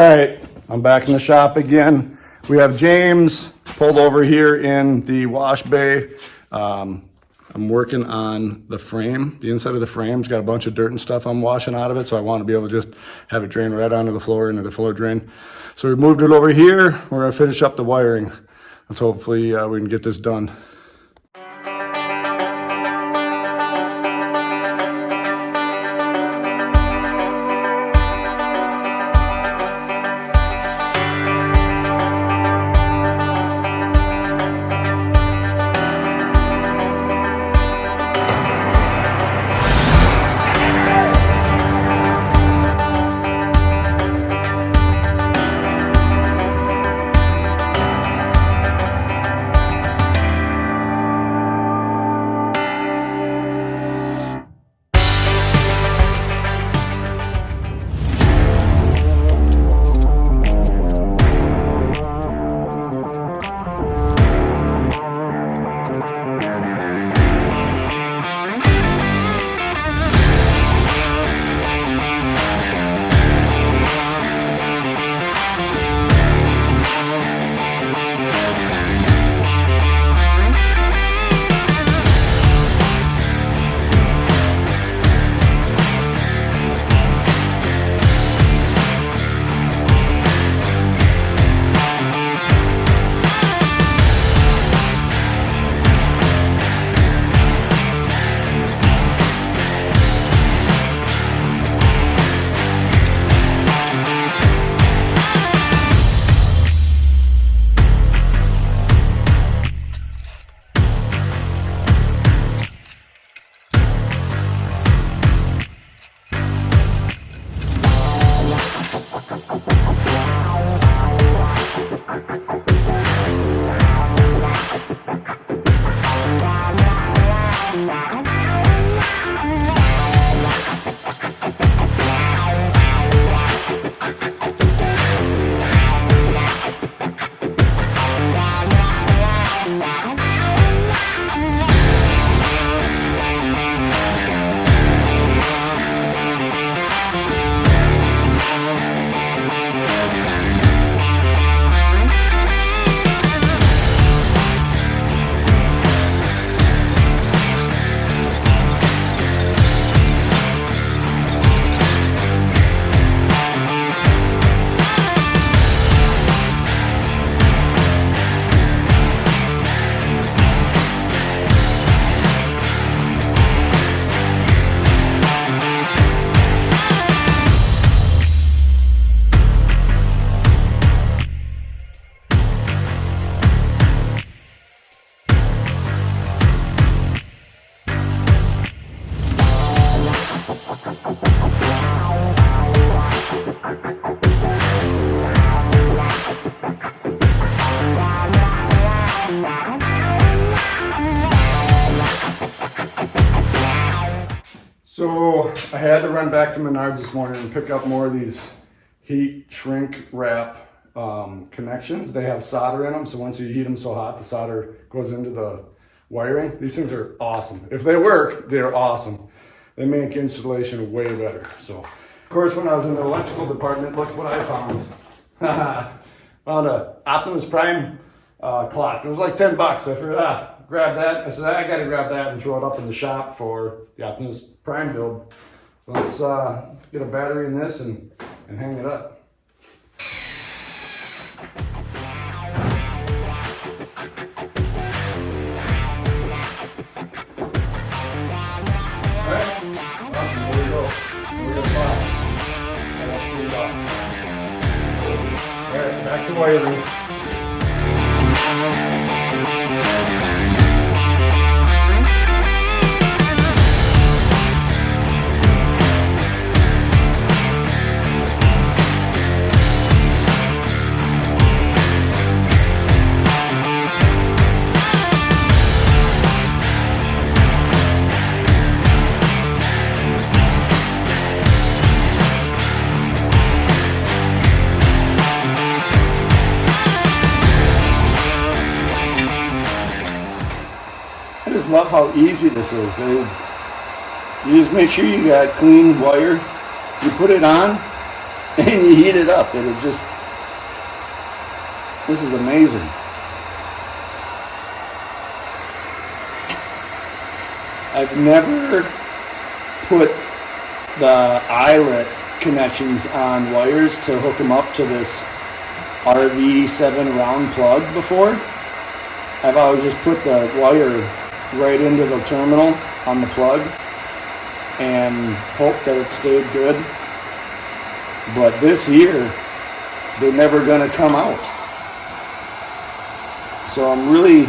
All right, I'm back in the shop again. We have James pulled over here in the wash bay. I'm working on the frame. The inside of the frame's got a bunch of dirt and stuff I'm washing out of it, so I want to be able to just have it drain right onto the floor, into the floor drain. So we moved it over here. We're going to finish up the wiring. Let's hopefully we can get this done. So I had to run back to Mccord this morning and pick up more of these heat shrink wrap connections. They have solder in them, so once you heat them so hot, the solder goes into the wiring. These things are awesome. If they work, they're awesome. They make installation way better. So, of course, when I was in the electrical department, look what I found. Found a Optimus Prime clock. It was like 10 bucks. I figured, grab that. I said, I gotta grab that and throw it up in the shop for the Optimus Prime build. So let's get a battery in this and hang it up. Back to wiring. I just love how easy this is. You just make sure you got clean wire. You put it on, and you heat it up, and it just, this is amazing. I've never put the eyelet connections on wires to hook them up to this RV7 round plug before. I've always just put the wire right into the terminal on the plug and hope that it stayed good. But this here, they're never gonna come out. So I'm really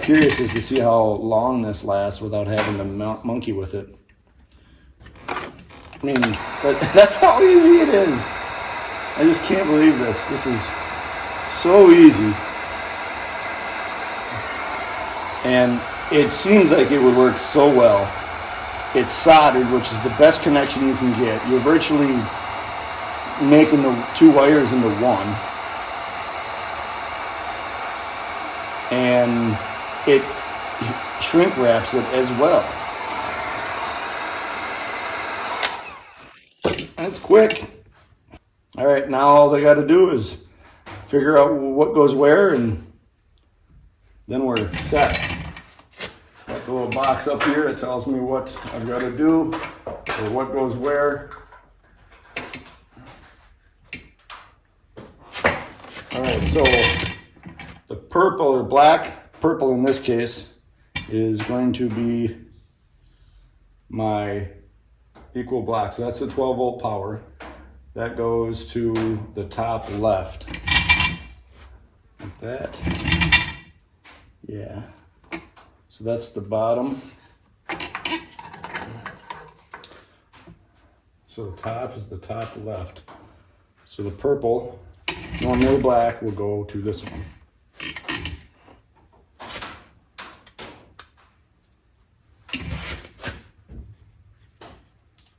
curious as to see how long this lasts without having to monkey with it. I mean, that's how easy it is. I just can't believe this. This is so easy. And it seems like it would work so well. It's soldered, which is the best connection you can get. You're virtually making the two wires into one. And it shrink wraps it as well. And it's quick. All right, now all I got to do is figure out what goes where, and then we're set. Got the little box up here that tells me what I've got to do or what goes where. All right, so the purple or black, purple in this case, is going to be my equal block. So that's the 12 volt power. That goes to the top left. Like that. Yeah. So that's the bottom. So the top is the top left. So the purple, normally black, will go to this one.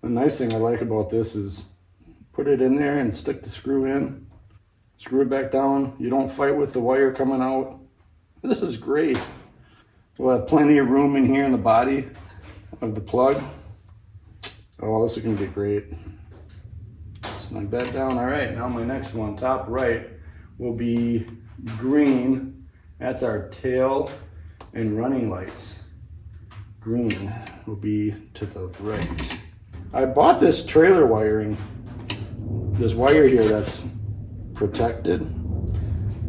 The nice thing I like about this is put it in there and stick the screw in, screw it back down. You don't fight with the wire coming out. This is great. We'll have plenty of room in here in the body of the plug. Oh, this is gonna be great. Snug that down. All right, now my next one, top right, will be green. That's our tail and running lights. Green will be to the right. I bought this trailer wiring, this wire here that's protected.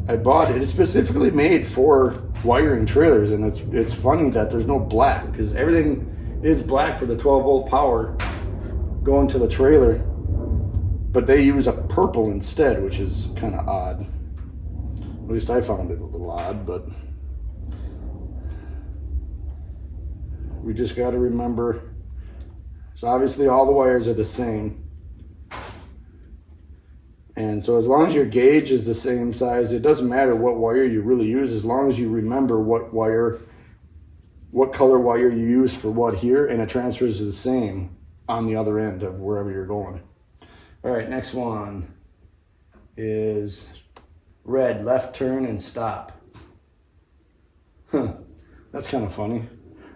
I bought it. It's specifically made for wiring trailers, and it's funny that there's no black, because everything is black for the 12 volt power going to the trailer, but they use a purple instead, which is kind of odd. At least I found it a little odd, but we just got to remember. So obviously all the wires are the same. And so as long as your gauge is the same size, it doesn't matter what wire you really use, as long as you remember what color wire you use for what here, and it transfers the same on the other end of wherever you're going. All right, next one is red, left turn and stop. That's kind of funny.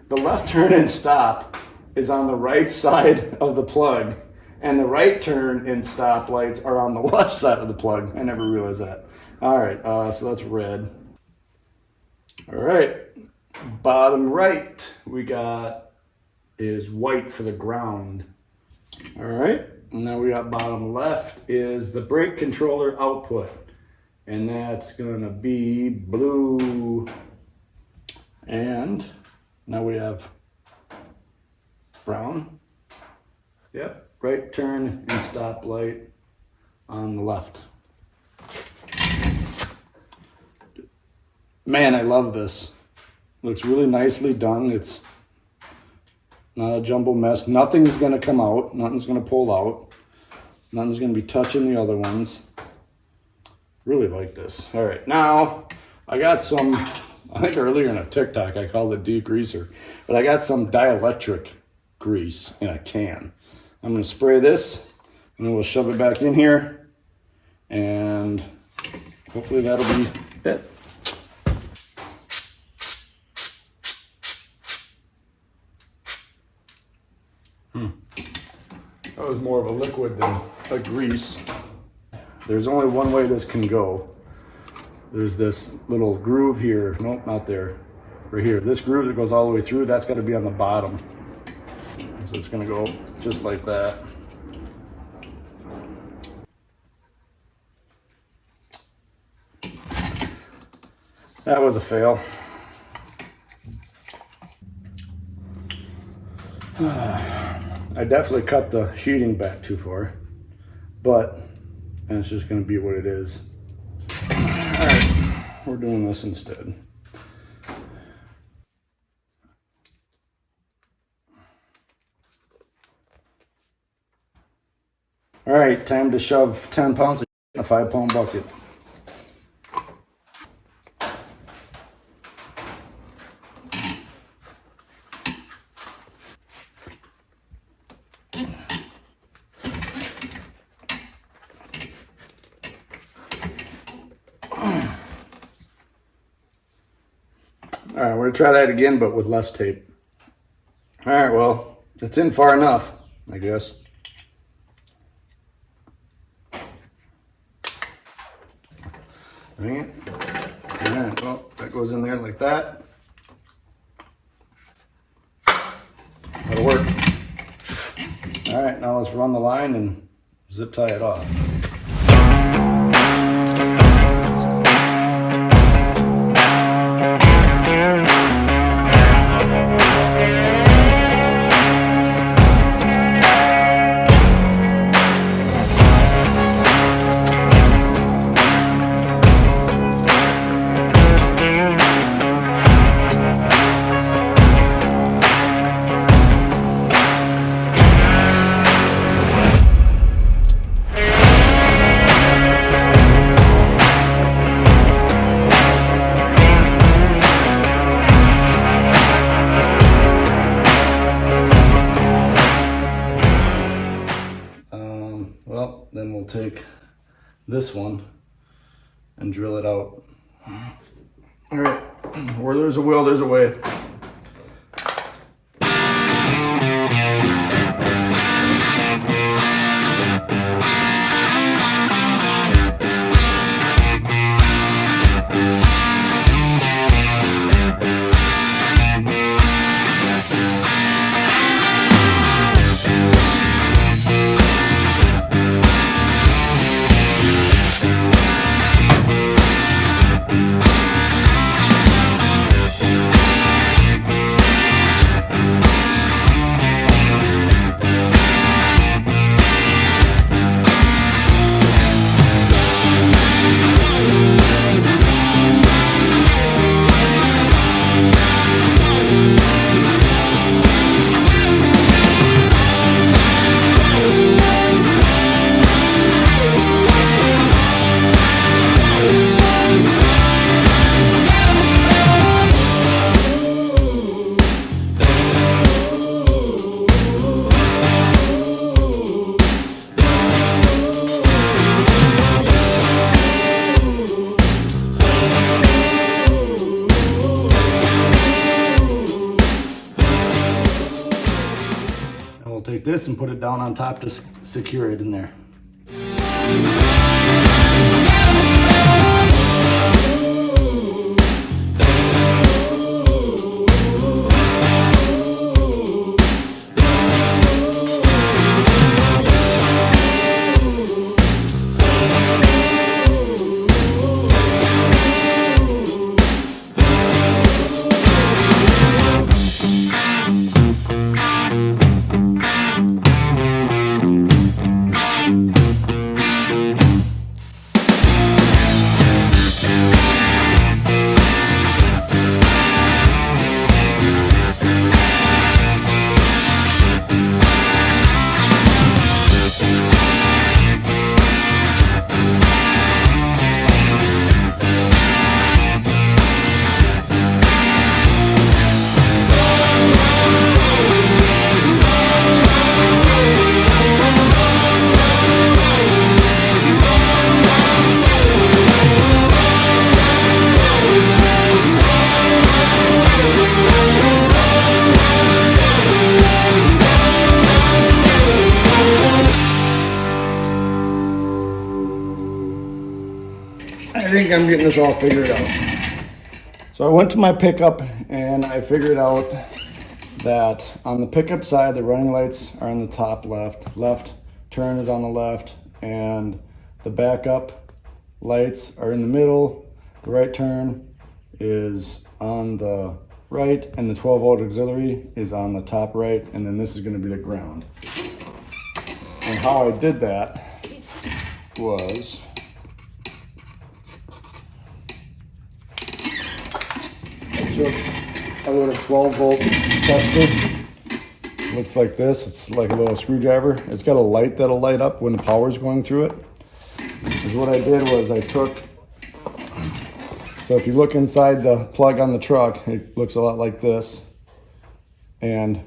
The left turn and stop is on the right side of the plug, and the right turn and stop lights are on the left side of the plug. I never realized that. All right, so that's red. All right, bottom right we got is white for the ground. All right, now we got bottom left is the brake controller output, and that's gonna be blue. And now we have brown. Yep, right turn and stop light on the left. Man, I love this. Looks really nicely done. It's not a jumble mess. Nothing's gonna come out. Nothing's gonna pull out. Nothing's gonna be touching the other ones. Really like this. All right, now I got some, I think earlier in a TikTok I called it degreaser, but I got some dielectric grease in a can. I'm gonna spray this and then we'll shove it back in here, and hopefully that'll be it. That was more of a liquid than a grease. There's only one way this can go. There's this little groove here. Nope, not there. Right here. This groove that goes all the way through, that's got to be on the bottom. So it's going to go just like that. That was a fail. I definitely cut the sheeting back too far, but and it's just going to be what it is. All right, we're doing this instead. All right, time to shove 10 pounds in a 5-pound bucket. All right, we're gonna try that again, but with less tape. All right, well, it's in far enough, I guess. Bring it. All right, well, that goes in there like that. That'll work. All right, now let's run the line and zip tie it off. Well, then we'll take this one and drill it out. All right, where there's a will, there's a way. Take this and put it down on top to secure it in there. think I'm getting this all figured out. So I went to my pickup and I figured out that on the pickup side, the running lights are on the top left, left turn is on the left, and the backup lights are in the middle. The right turn is on the right, and the 12-volt auxiliary is on the top right, and then this is going to be the ground. And how I did that was I took a little 12-volt tester. Looks like this. It's like a little screwdriver. It's got a light that'll light up when the power's going through it. Because what I did was I took, so if you look inside the plug on the truck, it looks a lot like this. And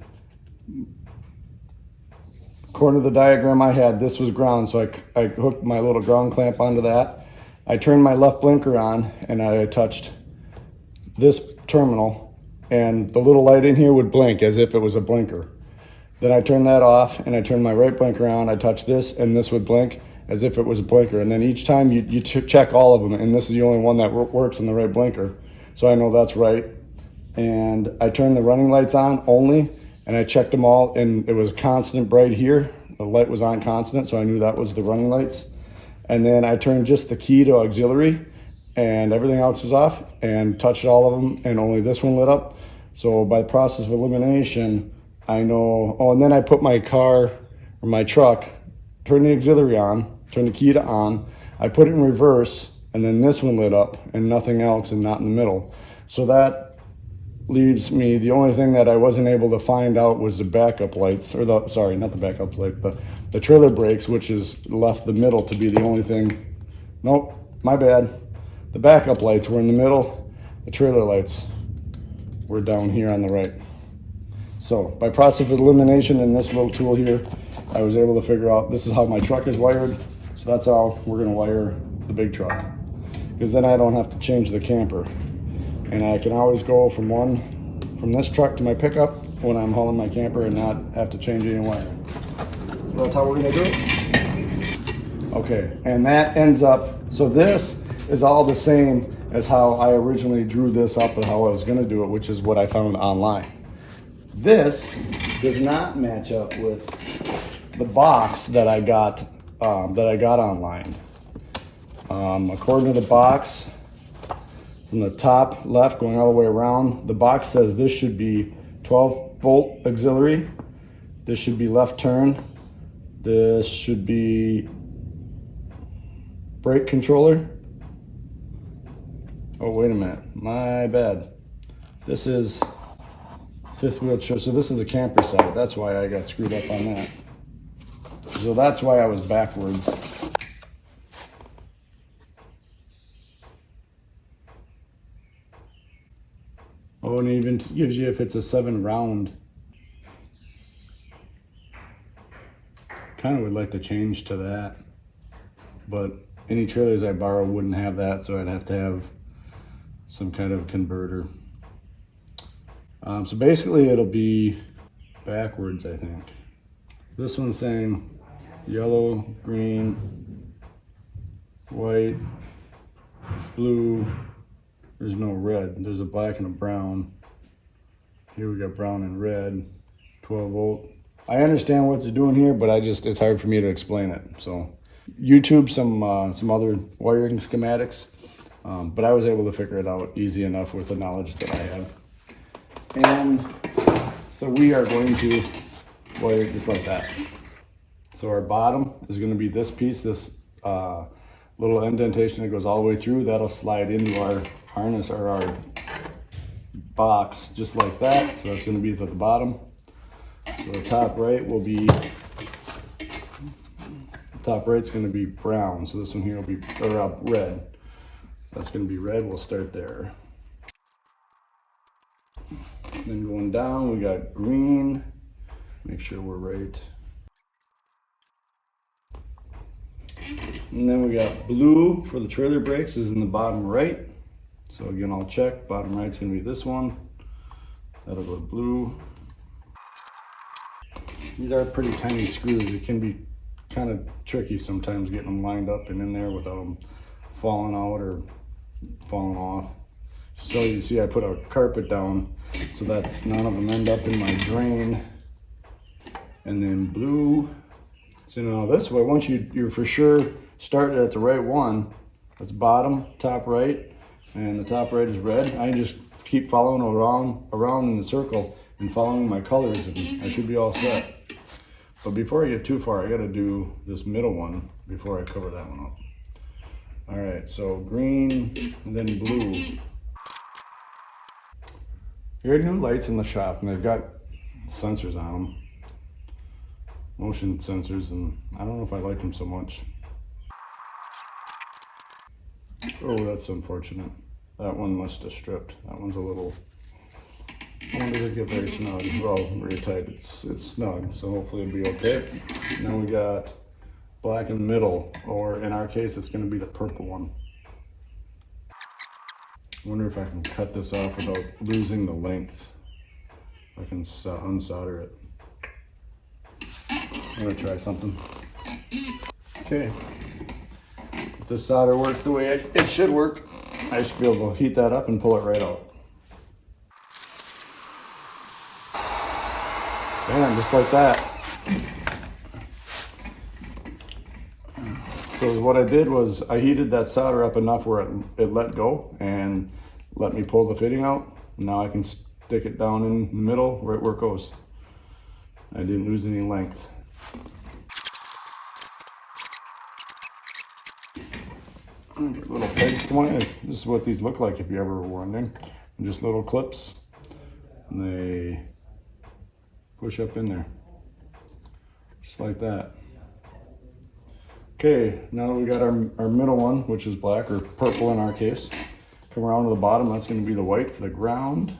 according to the diagram I had, this was ground, so I hooked my little ground clamp onto that. I turned my left blinker on and I touched this terminal, and the little light in here would blink as if it was a blinker. Then I turned that off and I turned my right blinker on. I touched this and this would blink as if it was a blinker. And then each time you check all of them, and this is the only one that works on the right blinker. So I know that's right. And I turned the running lights on only, and I checked them all, and it was constant bright here. The light was on constant, so I knew that was the running lights. And then I turned just the key to auxiliary, and everything else was off, and touched all of them, and only this one lit up. So by the process of elimination, I know, oh, and then I put my car, or my truck, turn the auxiliary on, turn the key to on, I put it in reverse, and then this one lit up, and nothing else, and not in the middle. So that leaves me, the only thing that I wasn't able to find out was the backup lights, or the, sorry, not the backup light, but the trailer brakes, which is left the middle to be the only thing. Nope, my bad. The backup lights were in the middle, the trailer lights were down here on the right. So by process of elimination in this little tool here, I was able to figure out this is how my truck is wired. So that's how we're gonna wire the big truck. Because then I don't have to change the camper. And I can always go from this truck to my pickup when I'm hauling my camper and not have to change any wiring. So that's how we're gonna do it. Okay, and that ends up, so this is all the same as how I originally drew this up and how I was gonna do it, which is what I found online. This does not match up with the box that I got online. According to the box, from the top left going all the way around, the box says this should be 12-volt auxiliary. This should be left turn. This should be brake controller. Oh, wait a minute, my bad. This is fifth wheel choice, so this is the camper side. That's why I got screwed up on that. So that's why I was backwards. Oh, and it even gives you if it's a 7 round. Kind of would like to change to that, but any trailers I borrow wouldn't have that, so I'd have to have some kind of converter. So basically it'll be backwards, I think. This one's saying yellow, green, white, blue. There's no red. There's a black and a brown. Here we got brown and red, 12 volt. I understand what they're doing here, but it's hard for me to explain it. So YouTube some other wiring schematics, but I was able to figure it out easy enough with the knowledge that I have. And so we are going to wire it just like that. So our bottom is going to be this piece, this little indentation that goes all the way through. That'll slide into our harness or our box just like that. So that's going to be at the bottom. So the top right will be, the top right's going to be brown. So this one here will be red. That's going to be red. We'll start there. Then going down, we got green. Make sure we're right. And then we got blue for the trailer brakes is in the bottom right. So again, I'll check. Bottom right's gonna be this one. That'll go blue. These are pretty tiny screws. It can be kind of tricky sometimes getting them lined up and in there without them falling out or falling off. So you see I put a carpet down so that none of them end up in my drain. And then blue. So now this way, once you're for sure started at the right one, that's bottom, top right, and the top right is red. I just keep following around in the circle and following my colors, and I should be all set. But before I get too far, I gotta do this middle one before I cover that one up. All right, so green and then blue. Here are new lights in the shop, and they've got sensors on them. Motion sensors, and I don't know if I like them so much. Oh, that's unfortunate. That one must have stripped. That one's a little, I wonder if it get very snug. Well, very tight. It's snug, so hopefully it'll be okay. Now we got black in the middle, or in our case, it's gonna be the purple one. I wonder if I can cut this off without losing the length. I can unsolder it. I'm gonna try something. Okay. If this solder works the way it should work, I should be able to heat that up and pull it right out. Bam, just like that. So what I did was I heated that solder up enough where it let go and let me pull the fitting out. Now I can stick it down in the middle right where it goes. I didn't lose any length. Little pegs going. This is what these look like if you ever were wondering. Just little clips, and they push up in there, just like that. Okay, now that we got our middle one, which is black or purple in our case, come around to the bottom. That's going to be the white for the ground.